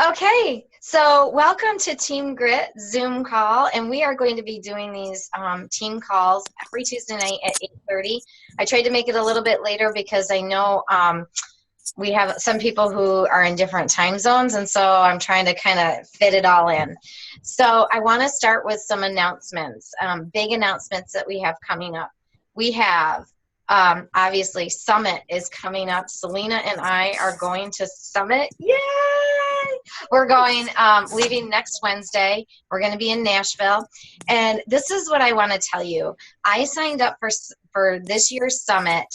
Okay, so welcome to Team Grit Zoom call, and we are going to be doing these team calls every Tuesday night at 8:30. I tried to make it a little bit later because I know we have some people who are in different time zones, and so I'm trying to kind of fit it all in. So I want to start with some announcements, big announcements that we have coming up. We have obviously Summit is coming up. Selena and I are going to Summit. Yay! We're going, leaving next Wednesday. We're going to be in Nashville. And this is what I want to tell you. I signed up for this year's Summit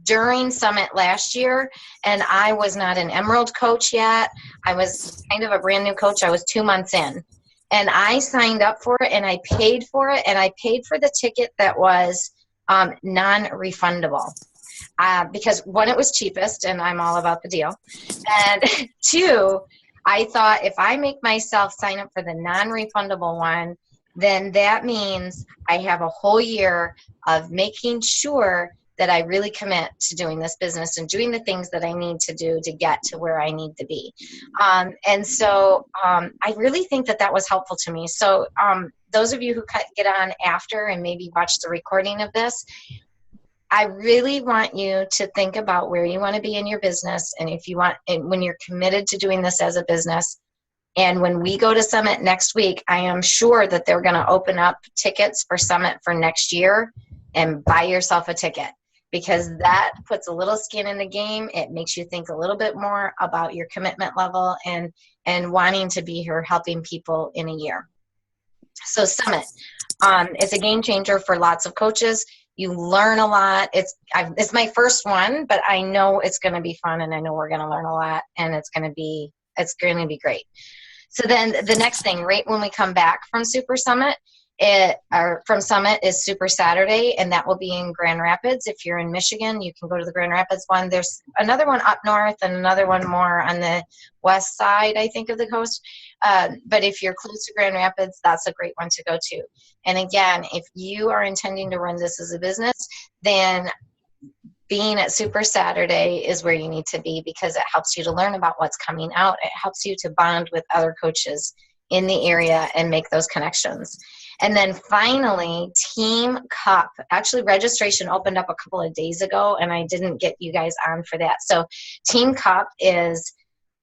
during Summit last year, and I was not an Emerald coach yet. I was kind of a brand new coach. I was 2 months in. And I signed up for it, and I paid for it, and I paid for the ticket that was non-refundable. Because one, it was cheapest, and I'm all about the deal. And two, I thought if I make myself sign up for the non-refundable one, then that means I have a whole year of making sure that I really commit to doing this business and doing the things that I need to do to get to where I need to be. And so I really think that was helpful to me. So those of you who get on after and maybe watch the recording of this, I really want you to think about where you want to be in your business, and if you want, and when you're committed to doing this as a business. And when we go to Summit next week, I am sure that they're going to open up tickets for Summit for next year, and buy yourself a ticket, because that puts a little skin in the game. It makes you think a little bit more about your commitment level and wanting to be here helping people in a year. So Summit, it's a game changer for lots of coaches. You learn a lot. It's my first one, but I know it's going to be fun, and I know we're going to learn a lot, and it's going to be great. So then the next thing, right when we come back from Super Summit, from Summit is Super Saturday, and that will be in Grand Rapids. If you're in Michigan, you can go to the Grand Rapids one. There's another one up north and another one more on the west side, I think, of the coast. But if you're close to Grand Rapids, that's a great one to go to. And again, if you are intending to run this as a business, then being at Super Saturday is where you need to be, because it helps you to learn about what's coming out. It helps you to bond with other coaches in the area and make those connections. And then finally, Team Cup. Actually, registration opened up a couple of days ago, and I didn't get you guys on for that. So Team Cup is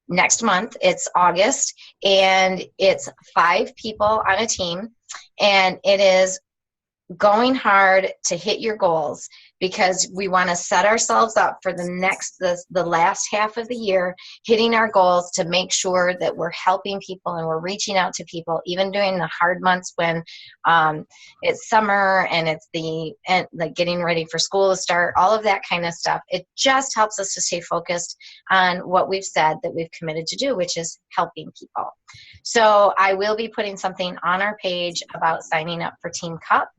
next month. It's August, and it's 5 people on a team, and it is going hard to hit your goals, because we want to set ourselves up for the last half of the year, hitting our goals to make sure that we're helping people and we're reaching out to people, even during the hard months when it's summer and it's like getting ready for school to start, all of that kind of stuff. It just helps us to stay focused on what we've said that we've committed to do, which is helping people. So I will be putting something on our page about signing up for Team Cup.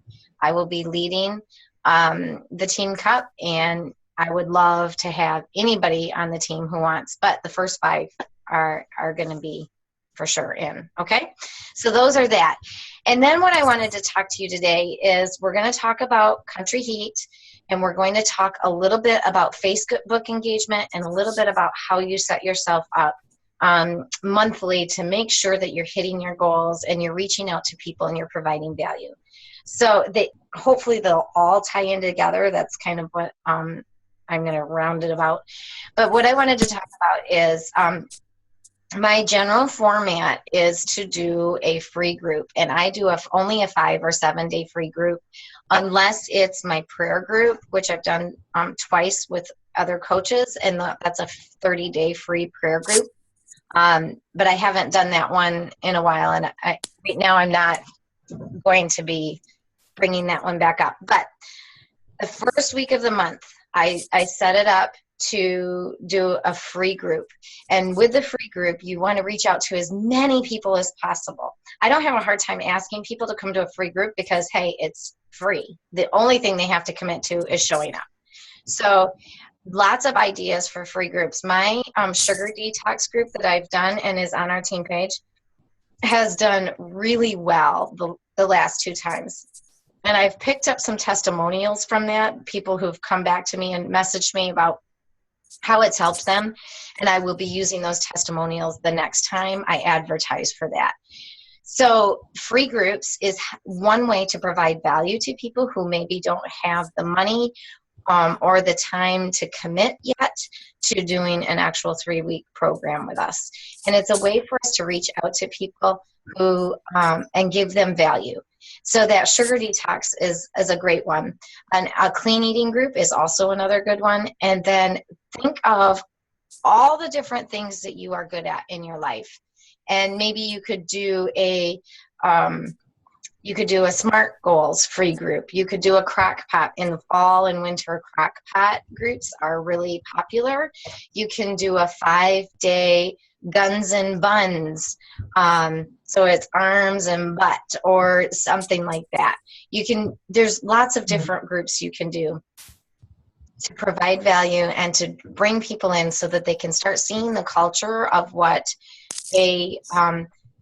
I will be leading the Team Cup, and I would love to have anybody on the team who wants, but the first 5 are going to be for sure in. Okay, so those are that. And then what I wanted to talk to you today is we're going to talk about Country Heat, and we're going to talk a little bit about Facebook engagement and a little bit about how you set yourself up monthly to make sure that you're hitting your goals and you're reaching out to people and you're providing value. So hopefully they'll all tie in together. That's kind of what I'm going to round it about. But what I wanted to talk about is my general format is to do a free group, and I do only a 5 or 7 day free group, unless it's my prayer group, which I've done twice with other coaches, and that's a 30-day free prayer group. But I haven't done that one in a while, and right now I'm not going to be bringing that one back up. But the first week of the month, I set it up to do a free group. And with the free group, you want to reach out to as many people as possible. I don't have a hard time asking people to come to a free group because, hey, it's free. The only thing they have to commit to is showing up. So lots of ideas for free groups. My sugar detox group that I've done and is on our team page has done really well the last 2 times. And I've picked up some testimonials from that, people who've come back to me and messaged me about how it's helped them. And I will be using those testimonials the next time I advertise for that. So free groups is one way to provide value to people who maybe don't have the money or the time to commit yet to doing an actual 3-week program with us. And it's a way for us to reach out to people who and give them value. So that sugar detox is a great one. And a clean eating group is also another good one. And then think of all the different things that you are good at in your life. And maybe you could do a SMART goals free group. You could do a crock pot in the fall and winter. Crock pot groups are really popular. You can do a 5-day guns and buns. So it's arms and butt or something like that. There's lots of different groups you can do to provide value and to bring people in so that they can start seeing the culture of what a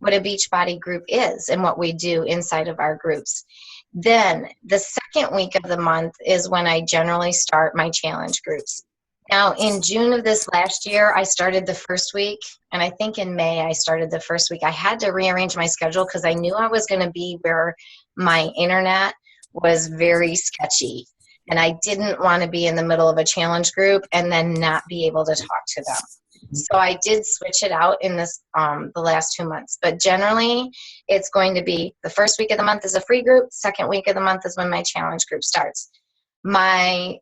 Beachbody group is and what we do inside of our groups. Then the second week of the month is when I generally start my challenge groups. Now, in June of this last year, I started the first week, and I think in May I started the first week. I had to rearrange my schedule because I knew I was going to be where my internet was very sketchy, and I didn't want to be in the middle of a challenge group and then not be able to talk to them. So I did switch it out in this the last 2 months. But generally, it's going to be the first week of the month is a free group. Second week of the month is when my challenge group starts. My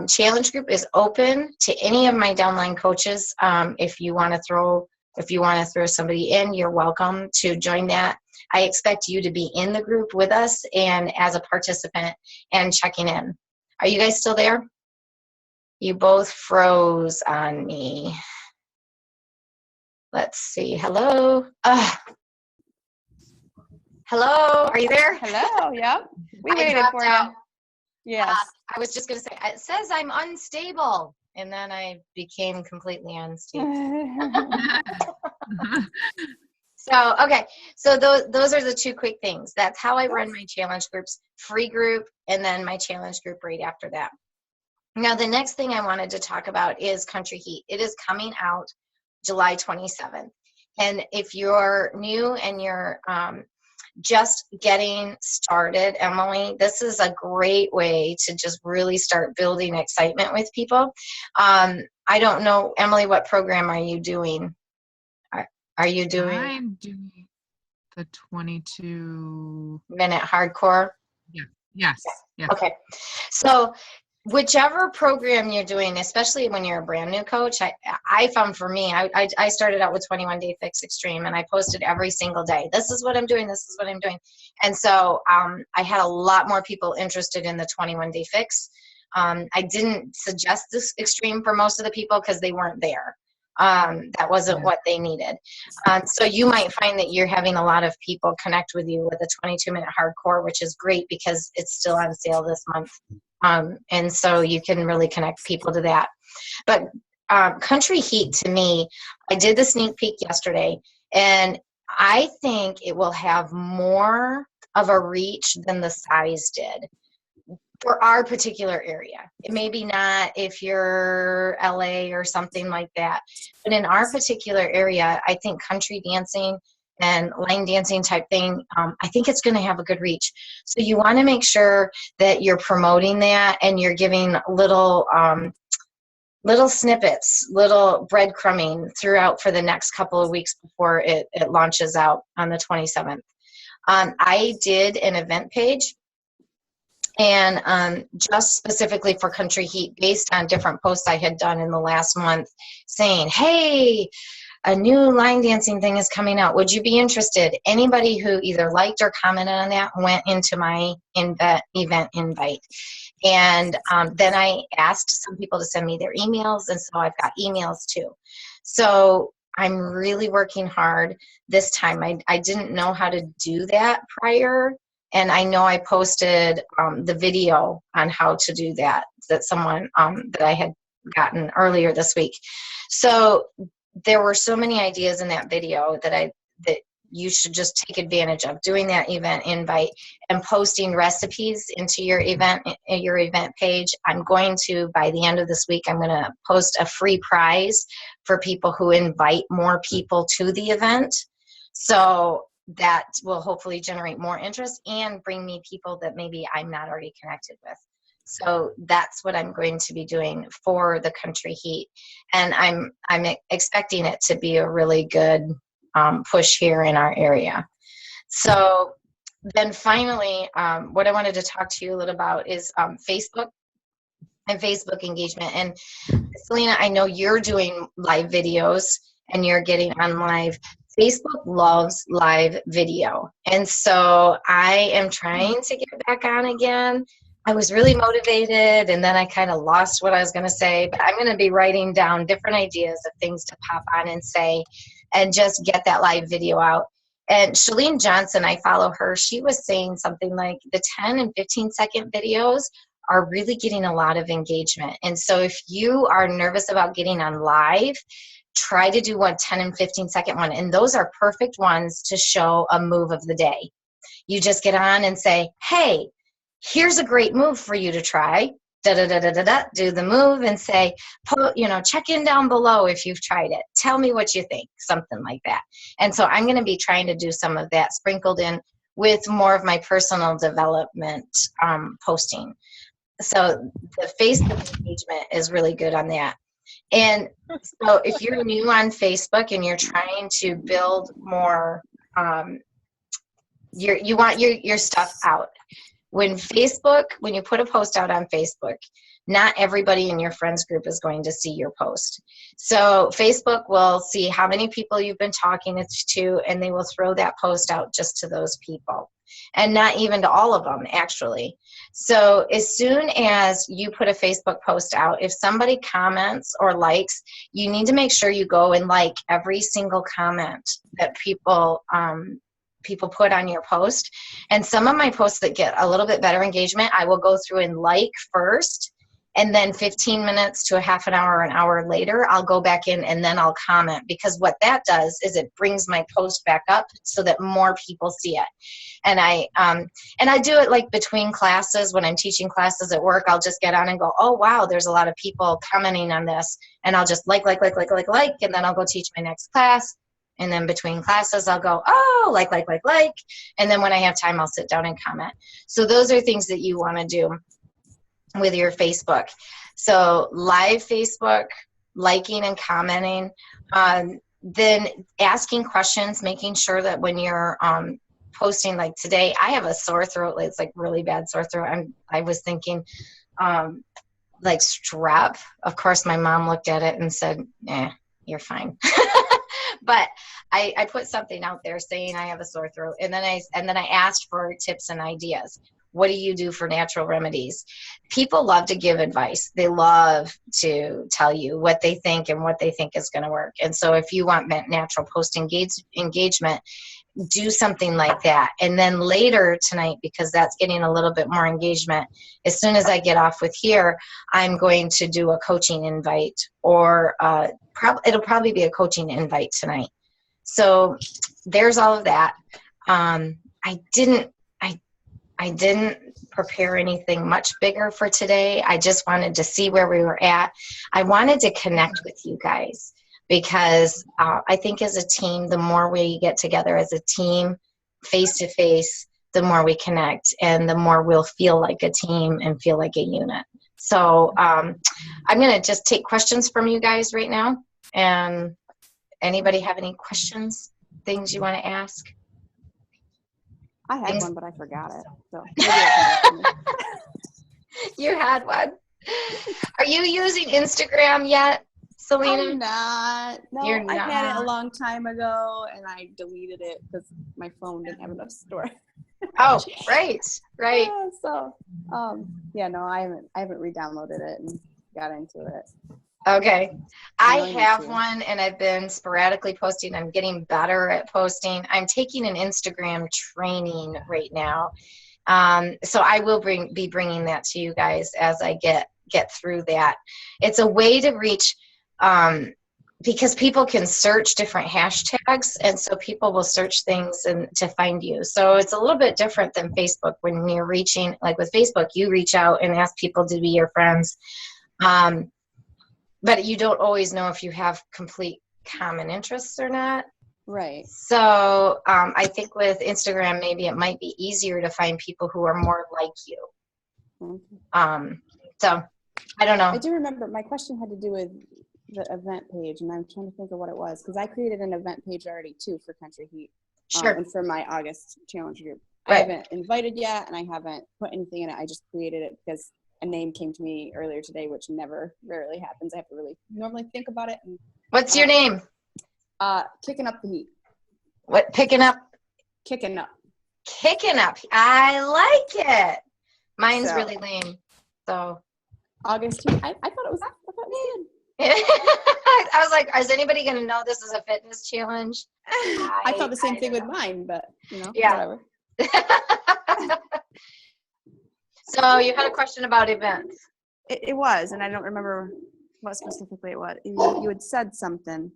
challenge group is open to any of my downline coaches. If you want to throw somebody in, you're welcome to join that. I expect you to be in the group with us and as a participant and checking in. Are you guys still there? You both froze on me. Let's see. Hello. Hello. Are you there? Hello. Yep. We waited for you. Yes. I was just going to say, it says I'm unstable. And then I became completely unstable. So, okay. So those are the two quick things. That's how I run my challenge groups, free group, and then my challenge group right after that. Now, the next thing I wanted to talk about is Country Heat. It is coming out July 27th. And if you're new and you're just getting started, Emily, this is a great way to just really start building excitement with people. I don't know, Emily, what program are you doing? Are you doing? I'm doing the 22-minute hardcore. Yeah. Yes. Yes. Okay. So whichever program you're doing, especially when you're a brand new coach, I found for me, I started out with 21 Day Fix Extreme, and I posted every single day. This is what I'm doing. This is what I'm doing. And so I had a lot more people interested in the 21 Day Fix. I didn't suggest this extreme for most of the people because they weren't there. That wasn't what they needed. So you might find that you're having a lot of people connect with you with the 22-minute hardcore, which is great because it's still on sale this month. And so you can really connect people to that. But Country Heat, to me, I did the sneak peek yesterday, and I think it will have more of a reach than the size did for our particular area. It may be not if you're LA or something like that, but in our particular area, I think country dancing and line dancing type thing, I think it's going to have a good reach. So you want to make sure that you're promoting that and you're giving little snippets, little breadcrumbing throughout for the next couple of weeks before it launches out on the 27th. I did an event page, and just specifically for Country Heat, based on different posts I had done in the last month saying, hey, a new line dancing thing is coming out. Would you be interested? Anybody who either liked or commented on that went into my event invite. And then I asked some people to send me their emails, and so I've got emails too. So I'm really working hard this time. I didn't know how to do that prior. And I know I posted the video on how to do that someone that I had gotten earlier this week. So there were so many ideas in that video that you should just take advantage of doing that event invite and posting recipes into your event page. I'm going to, by the end of this week, I'm going to post a free prize for people who invite more people to the event. So that will hopefully generate more interest and bring me people that maybe I'm not already connected with. So that's what I'm going to be doing for the Country Heat. And I'm expecting it to be a really good push here in our area. So then finally, what I wanted to talk to you a little about is Facebook and Facebook engagement. And Selena, I know you're doing live videos and you're getting on live. Facebook loves live video. And so I am trying to get back on again. I was really motivated, and then I kind of lost what I was going to say, but I'm going to be writing down different ideas of things to pop on and say and just get that live video out. And Shalene Johnson, I follow her, she was saying something like the 10 and 15-second videos are really getting a lot of engagement. And so if you are nervous about getting on live, try to do one 10 and 15-second one. And those are perfect ones to show a move of the day. You just get on and say, hey, here's a great move for you to try. Da, da, da, da, da, da, do the move and say, check in down below if you've tried it. Tell me what you think, something like that. And so I'm going to be trying to do some of that sprinkled in with more of my personal development posting. So the Facebook engagement is really good on that. And so if you're new on Facebook and you're trying to build more, you want your stuff out. When you put a post out on Facebook, not everybody in your friends group is going to see your post. So Facebook will see how many people you've been talking to, and they will throw that post out just to those people, and not even to all of them, actually. So as soon as you put a Facebook post out, if somebody comments or likes, you need to make sure you go and like every single comment that people put on your post. And some of my posts that get a little bit better engagement, I will go through and like first, and then 15 minutes to a half an hour or an hour later, I'll go back in and then I'll comment, because what that does is it brings my post back up so that more people see it. And I do it like between classes. When I'm teaching classes at work, I'll just get on and go, oh wow, there's a lot of people commenting on this, and I'll just like, and then I'll go teach my next class. And then between classes, I'll go, oh, like. And then when I have time, I'll sit down and comment. So those are things that you want to do with your Facebook. So live Facebook, liking and commenting, then asking questions, making sure that when you're posting, like today, I have a sore throat. It's like really bad sore throat. I was thinking like strep. Of course, my mom looked at it and said, you're fine. But I put something out there saying I have a sore throat, and then I asked for tips and ideas. What do you do for natural remedies? People love to give advice. They love to tell you what they think and what they think is going to work. And so if you want natural post engagement, do something like that. And then later tonight, because that's getting a little bit more engagement, as soon as I get off with here, I'm going to do a coaching invite, or it'll probably be a coaching invite tonight. So there's all of that. I didn't prepare anything much bigger for today. I just wanted to see where we were at. I wanted to connect with you guys, because I think as a team, the more we get together as a team, face to face, the more we connect, and the more we'll feel like a team and feel like a unit. So I'm going to just take questions from you guys right now. And anybody have any questions, things you want to ask? I had one, but I forgot it. So maybe I can You had one. Are you using Instagram yet, Selena? I'm not. No, You're I had it a not. long time ago, and I deleted it because my phone didn't have enough storage. Oh, right. Yeah, so, no, I haven't re-downloaded it and got into it. Okay. I I need have to. one, and I've been sporadically posting. I'm getting better at posting. I'm taking an Instagram training right now. So I will be bringing that to you guys as I get through that. It's a way to reach because people can search different hashtags, and so people will search things and to find you. So it's a little bit different than Facebook. When you're reaching, like with Facebook, you reach out and ask people to be your friends, but you don't always know if you have complete common interests or not. Right. So I think with Instagram, maybe it might be easier to find people who are more like you. Okay. So I don't know. I do remember my question had to do with the event page, and I'm trying to think of what it was, because I created an event page already too for Country Heat. Sure. And for my August challenge group. Right. I haven't invited yet, and I haven't put anything in it. I just created it because a name came to me earlier today, which rarely happens. I have to really normally think about it. And, What's your name? Kicking Up the Heat. What, picking up? Kicking Up. Kicking Up. I like it. Mine's So, really lame. So August 2. I thought it was good. I was like, is anybody going to know this is a fitness challenge? I thought the same thing with know. mine, but Yeah. whatever. So you had a question about events. It was, and I don't remember what specifically it was. You had said something.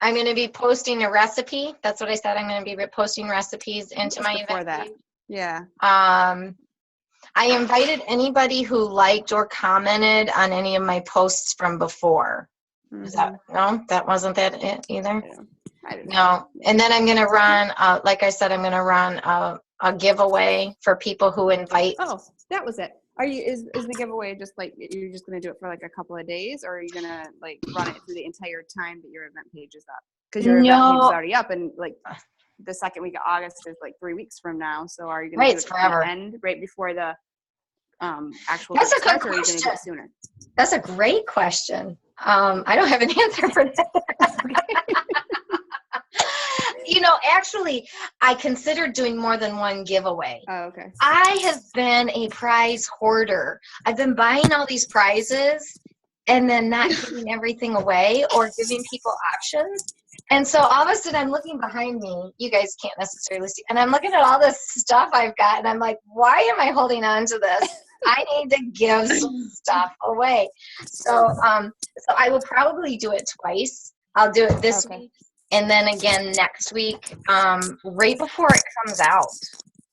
I'm going to be posting a recipe. That's what I said. I'm going to be posting recipes into my Before event that. page. Yeah. I invited anybody who liked or commented on any of my posts from before. Is that, no, that wasn't that it either? I don't know. No. And then I'm going to run, like I said, I'm going to run a giveaway for people who invite. Oh, that was it. Is the giveaway just like, you're just going to do it for like a couple of days, or are you going to like run it through the entire time that your event page is up? Because your event page is already up, and like the second week of August is like 3 weeks from now. So are you going to do it forever. at the end, right before the actual That's a good starts, or are you going to do question. it sooner? That's a great question. I don't have an answer for that. Actually, I considered doing more than one giveaway. Oh, okay. I have been a prize hoarder. I've been buying all these prizes and then not giving everything away or giving people options. And so all of a sudden I'm looking behind me. You guys can't necessarily see. And I'm looking at all this stuff I've got, and I'm like, why am I holding on to this? I need to give some stuff away. So I will probably do it twice. I'll do it this week and then again next week, right before it comes out.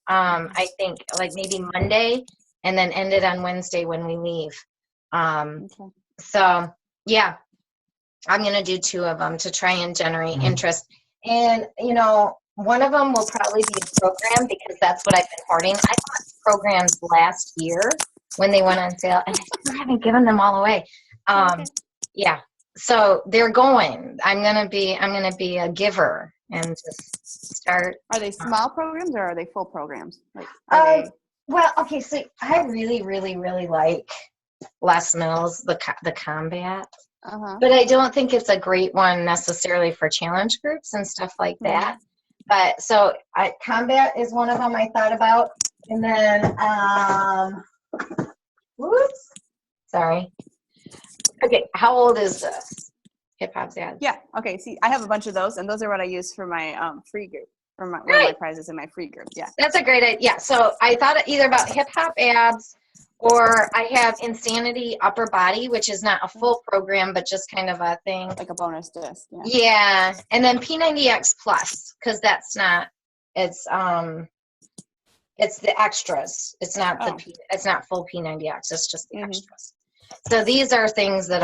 I think like maybe Monday, and then end it on Wednesday when we leave. So yeah, I'm going to do 2 of them to try and generate interest. And, one of them will probably be a program, because that's what I've been hoarding. I bought programs last year when they went on sale, and I still haven't given them all away. Yeah. So they're going. I'm going to be a giver and just start. Are they small programs, or are they full programs? Like, well, okay. So I really, really, really like Les Mills, the Combat. But I don't think it's a great one necessarily for challenge groups and stuff like that. But so Combat is one of them I thought about. And then, whoops, sorry. Okay, how old is this? Hip Hop's ads. Yeah, okay, see, I have a bunch of those, and those are what I use for my free group, for one of my prizes in my free group, yeah. That's a great idea. Yeah, so I thought either about Hip Hop abs, or I have Insanity Upper Body, which is not a full program, but just kind of a thing. Like a bonus disc. Yeah. And then P90X Plus, because that's not, it's the extras. It's not it's not full P90X. It's just the extras. So these are things that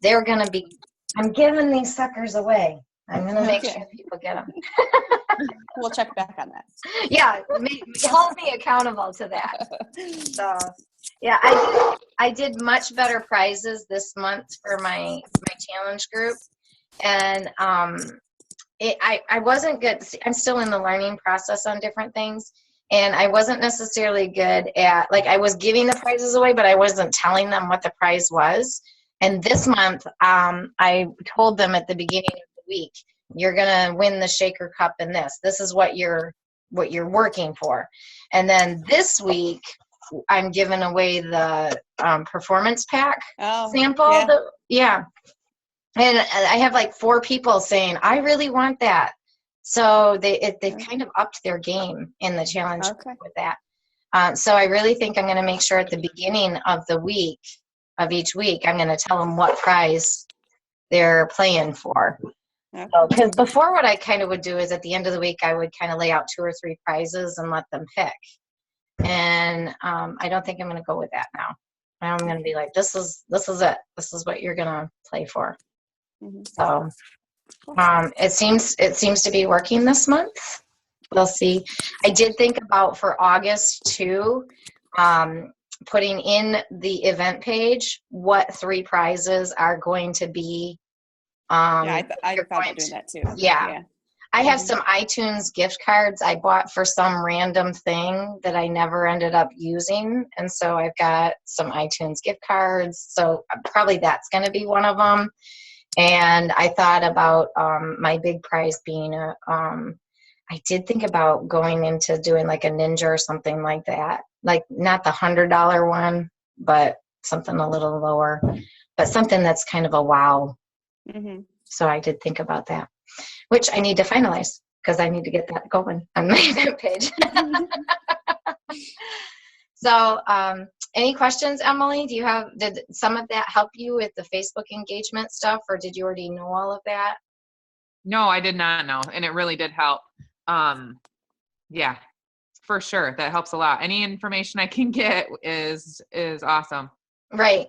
they're going to be, I'm giving these suckers away. I'm going to make sure people get them. We'll check back on that. Yeah, hold me accountable to that. So, yeah, I did much better prizes this month for my challenge group, and I wasn't good. I'm still in the learning process on different things, and I wasn't necessarily good at, like, I was giving the prizes away, but I wasn't telling them what the prize was. And this month, I told them at the beginning of the week, you're going to win the Shaker Cup in this. This is what you're working for. And then this week, I'm giving away the performance pack sample. Yeah. And I have like 4 people saying, I really want that. So they've kind of upped their game in the challenge with that. So I really think I'm going to make sure at the beginning of the week of each week, I'm going to tell them what prize they're playing for. Okay. So, because before, what I kind of would do is at the end of the week, I would kind of lay out 2 or 3 prizes and let them pick. And I don't think I'm going to go with that now. I'm going to be like, this is it. This is what you're going to play for. Mm-hmm. So it seems to be working this month. We'll see. I did think about for August too, putting in the event page what 3 prizes are going to be. I thought about doing that too. Yeah. I have some iTunes gift cards I bought for some random thing that I never ended up using. And so I've got some iTunes gift cards. So probably that's going to be one of them. And I thought about my big prize being I did think about going into doing like a Ninja or something like that. Like not the $100 one, but something a little lower, but something that's kind of a wow. Mm-hmm. So I did think about that, which I need to finalize because I need to get that going on my event page. So any questions, Emily? Did some of that help you with the Facebook engagement stuff, or did you already know all of that? No, I did not know. And it really did help. Yeah, for sure. That helps a lot. Any information I can get is awesome. Right.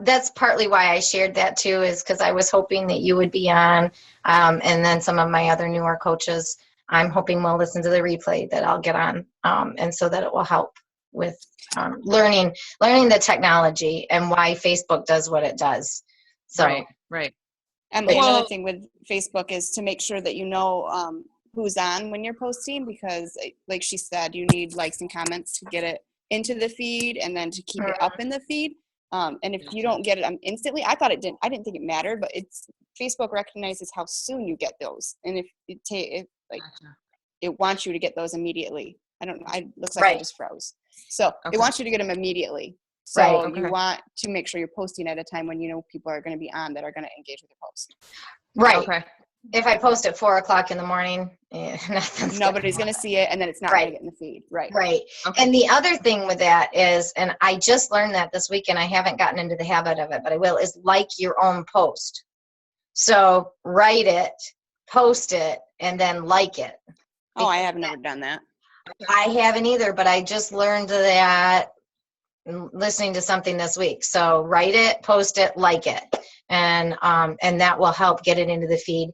That's partly why I shared that too, is because I was hoping that you would be on. And then some of my other newer coaches, I'm hoping will listen to the replay that I'll get on. And so that it will help with learning the technology and why Facebook does what it does. So, Right. And another thing with Facebook is to make sure that you know who's on when you're posting, because like she said, you need likes and comments to get it into the feed and then to keep it up in the feed. And if you don't get it instantly, I didn't think it mattered, but Facebook recognizes how soon you get those. And if it wants you to get those immediately. I don't know. It looks like I just froze. So it wants you to get them immediately. So you want to make sure you're posting at a time when you know people are going to be on that are going to engage with your post. Right. Okay. If I post at 4:00 in the morning, nobody's going to see it, and then it's not going to get in the feed. Right. Right. Okay. And the other thing with that is, and I just learned that this week, and I haven't gotten into the habit of it, but I will, is like your own post. So write it, post it, and then like it. Oh, I have never done that. I haven't either, but I just learned that listening to something this week. So write it, post it, like it, and that will help get it into the feed.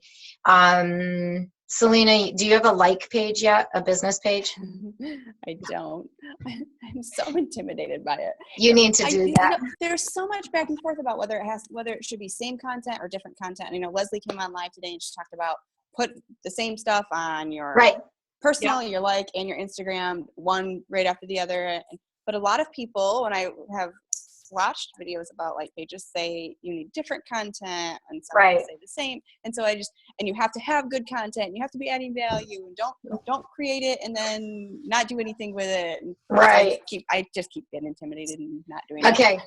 Selena, do you have a like page yet? A business page? I don't. I'm so intimidated by it. You need to do that. There's so much back and forth about whether it should be same content or different content. And, Leslie came on live today and she talked about put the same stuff on your personal, your like, and your Instagram, one right after the other. But a lot of people, when I have watched videos about like pages, say you need different content and some say the same. And so and you have to have good content, you have to be adding value, and don't create it and then not do anything with it. Right. I just keep getting intimidated and not doing it. Okay.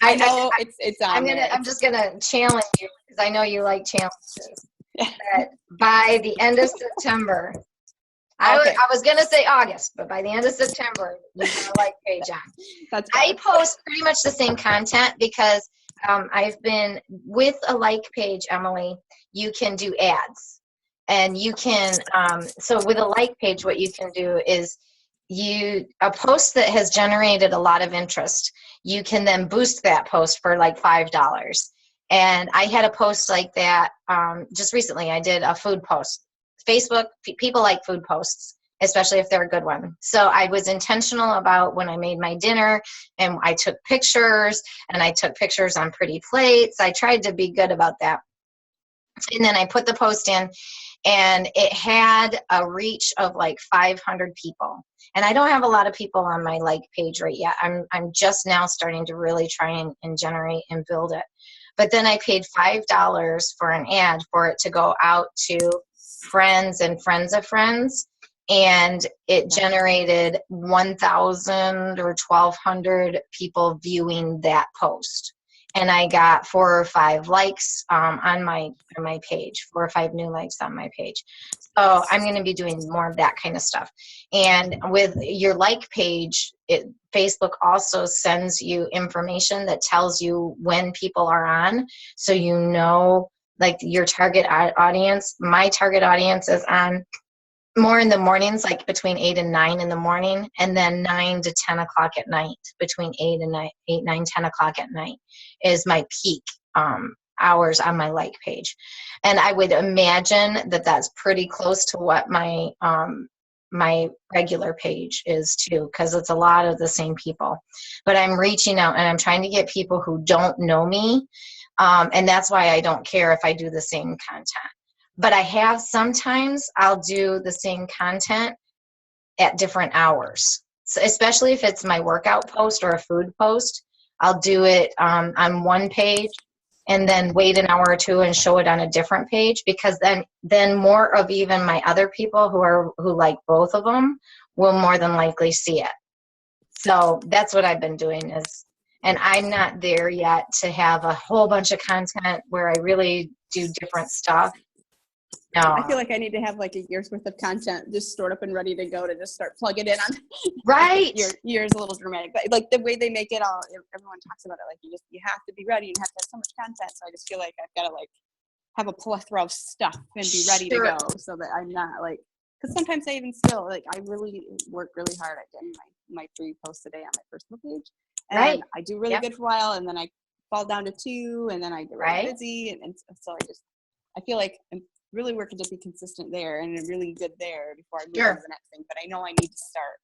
I know it's on I'm just gonna challenge you because I know you like challenges. That by the end of September, I was going to say August, but by the end of September, you have a like page on. I post pretty much the same content because I've been with a like page, Emily, you can do ads. And you can, so with a like page, what you can do is a post that has generated a lot of interest, you can then boost that post for like $5. And I had a post like that just recently. I did a food post. Facebook, people like food posts, especially if they're a good one. So I was intentional about when I made my dinner, and I took pictures, and I took pictures on pretty plates. I tried to be good about that. And then I put the post in, and it had a reach of like 500 people. And I don't have a lot of people on my like page right yet. I'm just now starting to really try and generate and build it. But then I paid $5 for an ad for it to go out to friends and friends of friends, and it generated 1,000 or 1,200 people viewing that post. and I got 4 or 5 likes on my page, 4 or 5 new likes on my page. So I'm going to be doing more of that kind of stuff. And with your like page, Facebook also sends you information that tells you when people are on, so you know, like your target audience. My target audience is on more in the mornings, like between 8 and 9 in the morning, and then 9 to 10 o'clock at night. Between 8 and 9, 10 o'clock at night is my peak hours on my like page. And I would imagine that that's pretty close to what my my regular page is too, because it's a lot of the same people. But I'm reaching out and I'm trying to get people who don't know me, and that's why I don't care if I do the same content. But I have sometimes I'll do the same content at different hours. So especially if it's my workout post or a food post, I'll do it on one page and then wait an hour or two and show it on a different page, because then more of even my other people who like both of them will more than likely see it. So that's what I've been doing and I'm not there yet to have a whole bunch of content where I really do different stuff. No. I feel like I need to have like a year's worth of content just stored up and ready to go to just start plugging in on. Right. Year's a little dramatic, but like the way they make it all, everyone talks about it. Like you have to be ready and have to have so much content. So I just feel like I've got to like have a plethora of stuff and be ready to go, so that I'm not like, because sometimes I even still like, I really work really hard at getting my 3 posts a day on my personal page. And right. I do really good for a while, and then I fall down to 2, and then I get really busy. And so I feel like I'm really working to be consistent there and really good there before I move on to the next thing. But I know I need to start.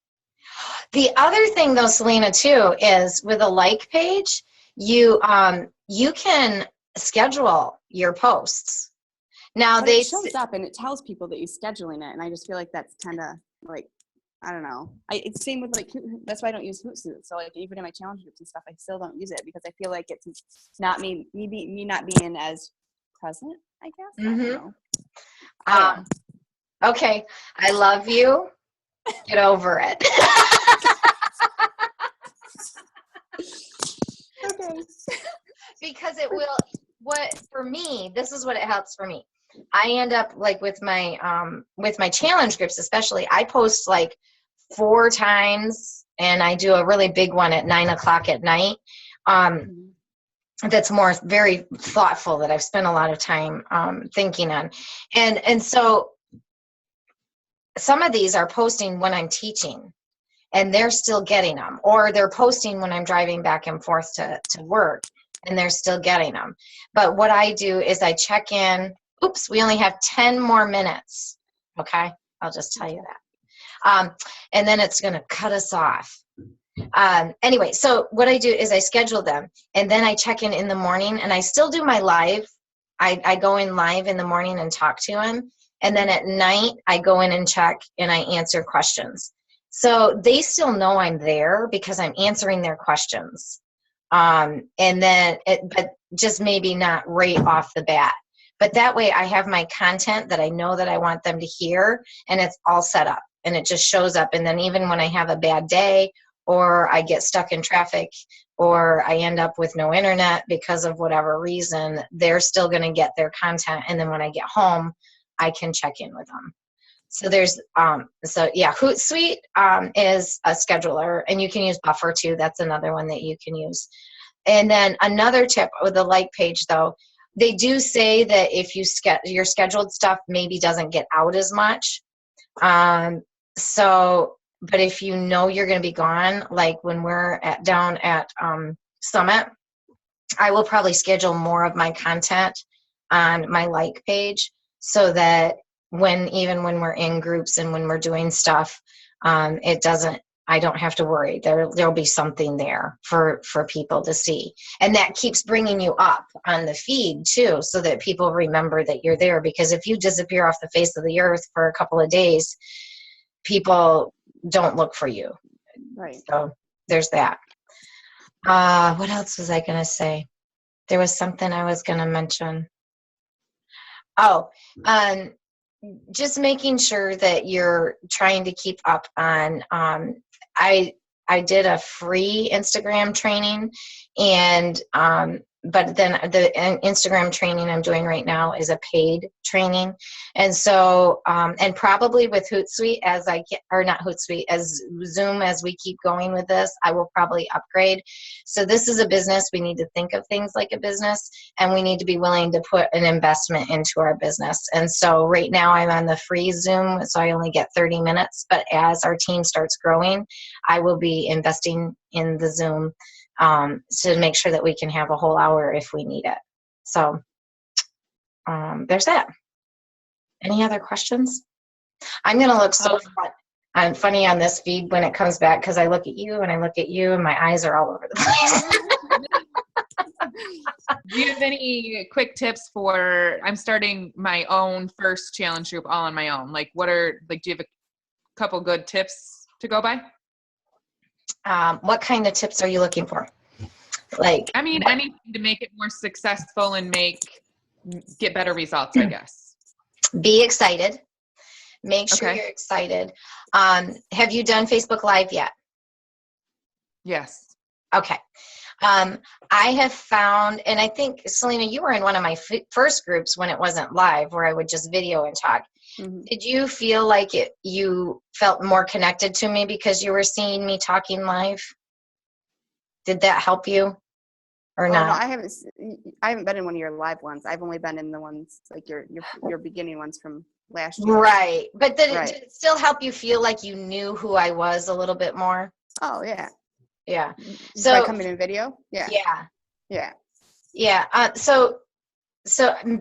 The other thing though, Selena, too, is with a like page, you can schedule your posts. Now it shows up and it tells people that you're scheduling it, and I just feel like that's kind of like, I don't know. It's same with like, that's why I don't use Hootsuite. So like even in my challenge groups and stuff, I still don't use it because I feel like it's not me not being as present, I guess. Mm-hmm. I don't know. Okay, I love you. Get over it. Okay. Because it will. For me, this is what it helps for me. I end up like with my challenge groups, especially. I post like 4 times, and I do a really big one at 9 o'clock at night. That's more very thoughtful, that I've spent a lot of time thinking on, and so some of these are posting when I'm teaching, and they're still getting them, or they're posting when I'm driving back and forth to work, and they're still getting them. But what I do is I check in. Oops, we only have 10 more minutes. Okay, I'll just tell you that. And then it's going to cut us off. Anyway, so what I do is I schedule them, and then I check in the morning, and I still do my live. I go in live in the morning and talk to them. And then at night, I go in and check, and I answer questions. So they still know I'm there because I'm answering their questions. But just maybe not right off the bat. But that way I have my content that I know that I want them to hear, and it's all set up, and it just shows up. And then even when I have a bad day, or I get stuck in traffic, or I end up with no internet because of whatever reason, they're still going to get their content. And then when I get home, I can check in with them. So there's, Hootsuite is a scheduler, and you can use Buffer too. That's another one that you can use. And then another tip with the like page though, they do say that if your scheduled stuff maybe doesn't get out as much. But if you know you're going to be gone, like when we're down at Summit, I will probably schedule more of my content on my like page, so that when we're in groups and when we're doing stuff, I don't have to worry. There'll be something there for people to see. And that keeps bringing you up on the feed too, so that people remember that you're there. Because if you disappear off the face of the earth for a couple of days, people don't look for you. Right. So there's that. What else was I going to say? There was something I was going to mention. Just making sure that you're trying to keep up on, I did a free Instagram training, and but then the Instagram training I'm doing right now is a paid training. And so, and probably with Hootsuite as I get, or not Hootsuite, as Zoom, as we keep going with this, I will probably upgrade. So this is a business. We need to think of things like a business, and we need to be willing to put an investment into our business. And so right now I'm on the free Zoom, so I only get 30 minutes, but as our team starts growing, I will be investing in the Zoom to make sure that we can have a whole hour if we need it. So there's that. Any other questions? I'm going to look so fun. I'm funny on this feed when it comes back because I look at you and I look at you and my eyes are all over the place. Do you have any quick tips for, I'm starting my own first challenge group all on my own. Like what are, like, do you have a couple good tips to go by? What kind of tips are you looking for? Like, I mean, anything to make it more successful and get better results, I guess. Be excited. Make sure you're excited. Have you done Facebook Live yet? Yes. Okay. I have found, and I think, Selena, you were in one of my first groups when it wasn't live, where I would just video and talk. Mm-hmm. Did you feel like you felt more connected to me because you were seeing me talking live? Did that help you or not? No, I haven't been in one of your live ones. I've only been in the ones like your beginning ones from last year. Right. But did it still help you feel like you knew who I was a little bit more? Oh, yeah. Yeah. So by coming in video? Yeah. Yeah. Yeah. Yeah. So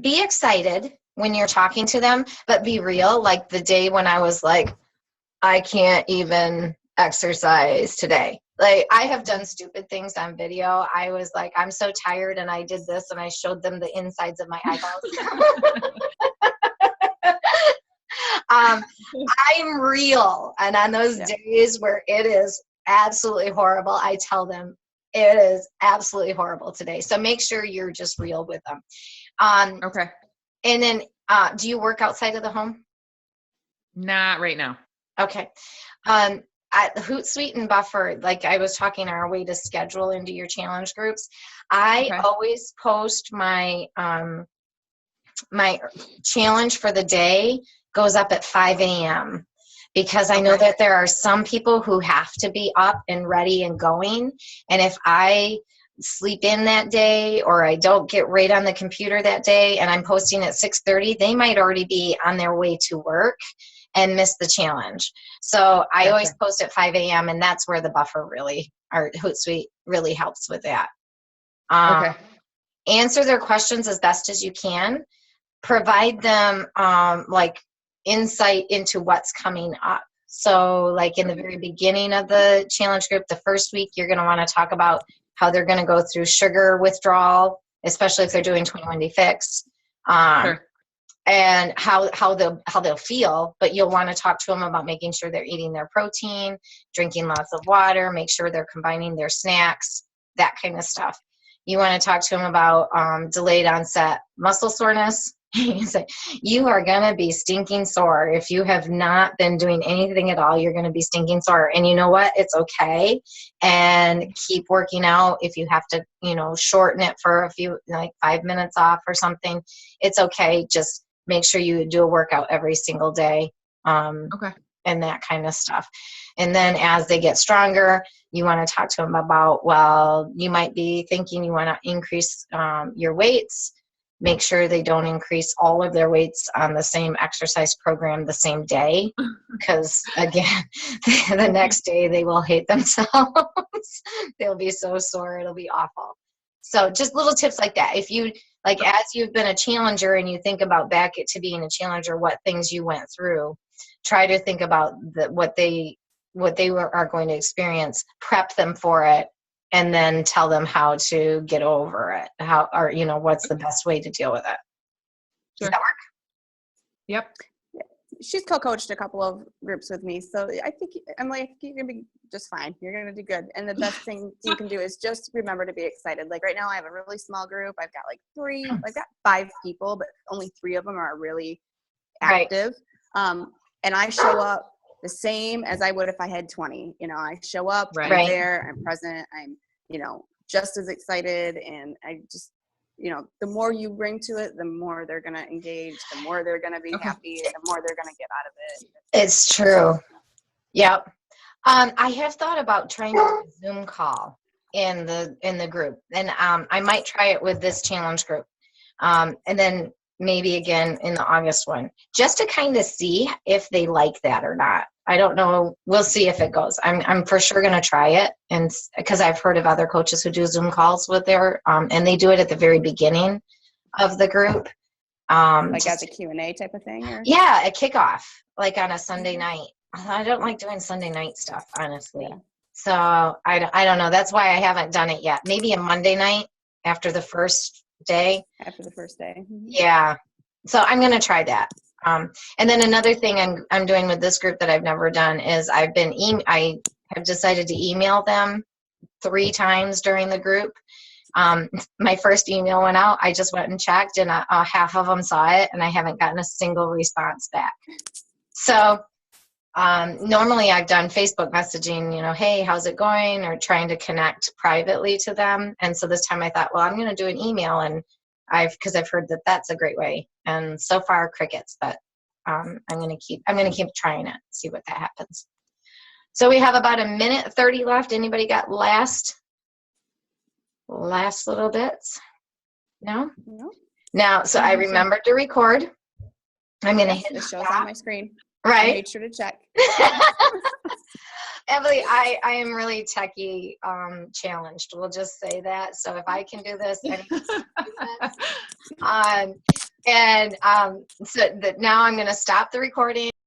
be excited when you're talking to them, but be real. Like the day when I was like, I can't even exercise today. Like I have done stupid things on video. I was like, I'm so tired and I did this and I showed them the insides of my eyeballs. I'm real. And on those days where it is absolutely horrible, I tell them it is absolutely horrible today. So make sure you're just real with them. Okay. And then, do you work outside of the home? Not right now. Okay. At Hootsuite and Buffer, like I was talking our way to schedule into your challenge groups, I always post my my challenge for the day goes up at 5 a.m. because I know that there are some people who have to be up and ready and going. And if I sleep in that day or I don't get right on the computer that day and I'm posting at 6:30, they might already be on their way to work and miss the challenge. So I always post at 5 a.m. and that's where the Buffer or Hootsuite really helps with that. Answer their questions as best as you can. Provide them like insight into what's coming up. So like in the very beginning of the challenge group, the first week, you're going to want to talk about how they're going to go through sugar withdrawal, especially if they're doing 21 Day Fix. And how they'll feel, but you'll want to talk to them about making sure they're eating their protein, drinking lots of water, make sure they're combining their snacks, that kind of stuff. You want to talk to them about delayed onset muscle soreness. You are going to be stinking sore. If you have not been doing anything at all, you're going to be stinking sore. And you know what? It's okay. And keep working out. If you have to, shorten it for a few, like 5 minutes off or something, it's okay. Just make sure you do a workout every single day. And that kind of stuff. And then as they get stronger, you want to talk to them about, well, you might be thinking you want to increase your weights. Make sure they don't increase all of their weights on the same exercise program the same day. Because again, the next day they will hate themselves. They'll be so sore. It'll be awful. So just little tips like that. If you, like, as you've been a challenger and you think about back to being a challenger, what things you went through, try to think about what they are going to experience, prep them for it, and then tell them how to get over it. What's the best way to deal with it. Does that work? Yep. She's co-coached a couple of groups with me. So I think, Emily, you're going to be just fine. You're going to do good. And the best thing you can do is just remember to be excited. Like right now I have a really small group. I've got 5 people, but only 3 of them are really active. And I show up the same as I would if I had 20. I show up, I'm there, I'm present, I'm, just as excited. And I just you know, the more you bring to it, the more they're going to engage, the more they're going to be happy, the more they're going to get out of it. It's true. Yep. I have thought about trying to do a Zoom call in the group, and I might try it with this challenge group, and then maybe again in the August one, just to kind of see if they like that or not. I don't know. We'll see if it goes. I'm for sure going to try it, and because I've heard of other coaches who do Zoom calls with their and they do it at the very beginning of the group. Like as a Q&A type of thing? Or? Yeah, a kickoff, like on a Sunday night. I don't like doing Sunday night stuff, honestly. Yeah. So I don't know. That's why I haven't done it yet. Maybe a Monday night after the first day. After the first day. Mm-hmm. Yeah. So I'm going to try that. And then another thing I'm doing with this group that I've never done is I have decided to email them 3 times during the group. My first email went out. I just went and checked, and half of them saw it, and I haven't gotten a single response back. So normally I've done Facebook messaging, you know, hey, how's it going? Or trying to connect privately to them. And so this time I thought, well, I'm going to do an email, and because I've heard that that's a great way. And so far crickets, but I'm going to keep trying it, see what that happens. So we have about 1:30 left. Anybody got last little bits? No? No. Now, so I remembered to record. I'm going to hit the show's stop. on my screen. Right. I made sure to check. Emily, I am really techie challenged. We'll just say that. So if I can do this, anyone can do this. So now I'm going to stop the recording.